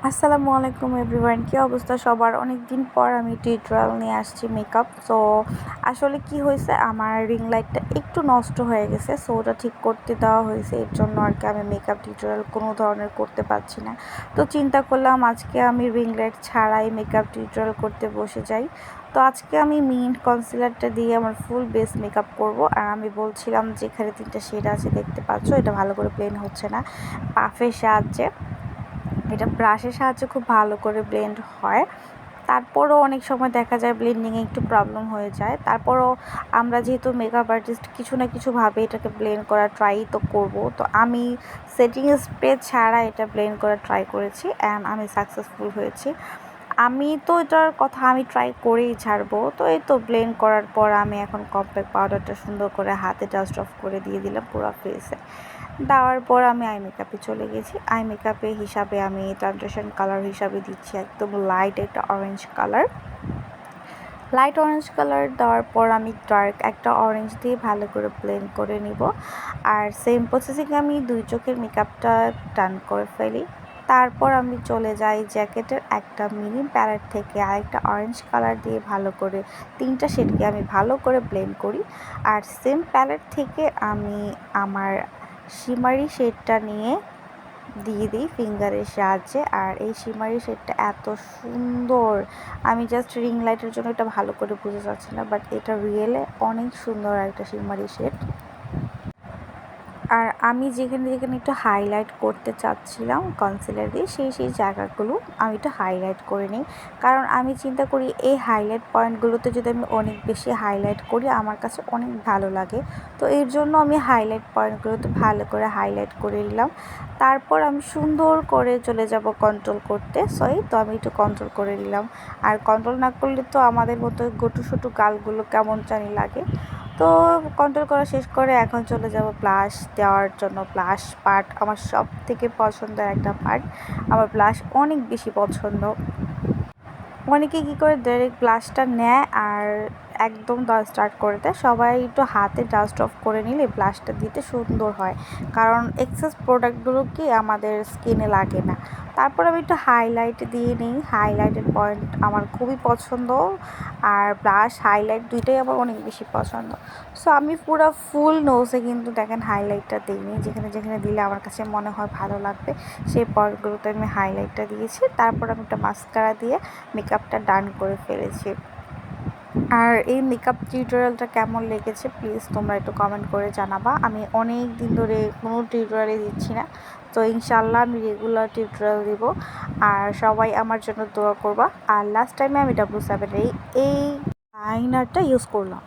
আসসালামু আলাইকুম এভরিওয়ান, কী অবস্থা সবার? অনেক দিন পর আমি টিউটোরিয়াল নিয়ে আসছি মেকআপ। সো আসলে কি হয়েছে, আমার রিং লাইটটা একটু নষ্ট হয়ে গেছে, সো ওটা ঠিক করতে দেওয়া হয়েছে। এর জন্য আর কি আমি মেকআপ টিউটোরিয়াল কোনো ধরনের করতে পারছি না। তো চিন্তা করলাম আজকে আমি রিং লাইট ছাড়াই মেকআপ টিউটোরিয়াল করতে বসে যাই। তো আজকে আমি মিন্ট কনসিলারটা দিয়ে আমার ফুল বেস মেকআপ করব। আর আমি বলছিলাম যে এখানে 3টা শেড আছে, দেখতে পাচ্ছ, এটা ভালো করে প্লেন হচ্ছে না পাফের সাহায্যে। এটা ব্রাশের সাহায্যে খুব ভালো করে ব্লেন্ড হয়, তারপরও অনেক সময় দেখা যায় ব্লেন্ডিংয়ে একটু প্রবলেম হয়ে যায়। তারপরও আমরা যেহেতু মেকআপ আর্টিস্ট, কিছু না কিছুভাবে এটাকে ব্লেন্ড করার ট্রাই তো করব। তো আমি সেটিং স্প্রে ছাড়া এটা ব্লেন্ড করার ট্রাই করেছি অ্যান্ড আমি সাকসেসফুল হয়েছি। আমি তো এটার কথা আমি ট্রাই করেই ছাড়বো। তো এই তো ব্লেন্ড করার পর আমি এখন কম্প্যাক্ট পাউডারটা সুন্দর করে হাতে ডাস্ট অফ করে দিয়ে দিলাম পুরো ফেসে। দেওয়ার পর আমি আই মেকআপে চলে গেছি। আই মেকআপে হিসাবে আমি ট্রানজিশন কালার হিসাবে দিচ্ছি একদম লাইট একটা orange colour. Light orange colour দেওয়ার পর আমি ডার্ক একটা অরেঞ্জ দিয়ে ভালো করে ব্লেন্ড করে নিব। আর সেম প্রসেসিংয়ে আমি 2 চোখের মেকআপটা ডান করে ফেলি। তারপর আমি চলে যাই জ্যাকেটের একটা মিনি প্যালেট থেকে আরেকটা অরেঞ্জ কালার দিয়ে ভালো করে 3টা শেডকে আমি ভালো করে ব্লেন্ড করি। আর সেম প্যালেট থেকে আমি আমার শিমারি শেডটা নিয়ে দিয়ে দিই ফিঙ্গারের সাহায্যে। আর এই শিমারি শেডটা এত সুন্দর, আমি জাস্ট রিং লাইটের জন্য এটা ভালো করে বুঝতে পারছি না, বাট এটা রিয়েলে অনেক সুন্দর একটা শিমারি শেড। আর আমি যেখানে যেখানে একটু হাইলাইট করতে চাচ্ছিলাম কনসিলার দিয়ে, সেই জায়গাগুলো আমি একটু হাইলাইট করে নিই। কারণ আমি চিন্তা করি এই হাইলাইট পয়েন্টগুলোতে যদি আমি অনেক বেশি হাইলাইট করি আমার কাছে অনেক ভালো লাগে। তো এর জন্য আমি হাইলাইট পয়েন্টগুলোতে ভালো করে হাইলাইট করে নিলাম। তারপর আমি সুন্দর করে চলে যাব কন্ট্রোল করতে। তো আমি একটু কন্ট্রোল করে নিলাম। আর কন্ট্রোল না করলে তো আমাদের মতো গোটু-সোটু গালগুলো কেমন জানি লাগে। তো কন্ট্রোল করা শেষ করে এখন চলে যাব ব্লাশ দেওয়ার জন্য। ব্লাশ পার্ট আমার সব থেকে পছন্দের একটা পার্ট, আমার ব্লাশ অনেক বেশি পছন্দ। অনেকে কী করে ডাইরেক্ট ব্লাশটা নেয় আর একদম দেওয়া স্টার্ট করে দেয়। সবাই একটু হাতে ডাস্ট অফ করে নিলে ব্লাশটা দিতে সুন্দর হয়, কারণ এক্সেস প্রোডাক্টগুলো কি আমাদের স্কিনে লাগে না। তারপর আমি একটু হাইলাইট দিয়ে নিই। হাইলাইটের পয়েন্ট আমার খুবই পছন্দ, আর ব্লাশ হাইলাইট দুইটাই আমার অনেক বেশি পছন্দ। সো আমি পুরো ফুল নোজে কিন্তু দেখেন হাইলাইটটা দিইনি, যেখানে যেখানে দিলে আমার কাছে মনে হয় ভালো লাগবে সেই পয়েন্টগুলোতে আমি হাইলাইটটা দিয়েছি। তারপর আমি একটা মাস্কারা দিয়ে মেকআপটা ডান করে ফেলেছি। আর এই মেকআপ টিউটোরিয়ালটা কেমন লেগেছে প্লিজ তোমরা একটু কমেন্ট করে জানাবা। আমি অনেক দিন ধরে কোনো টিউটোরিয়ালই দিচ্ছি না, তো ইনশাল্লাহ আমি রেগুলার টিউটোরিয়াল দিব। আর সবাই আমার জন্য দোয়া করবা। আর লাস্ট টাইমে আমি W7 এই লাইনারটা ইউজ করলাম।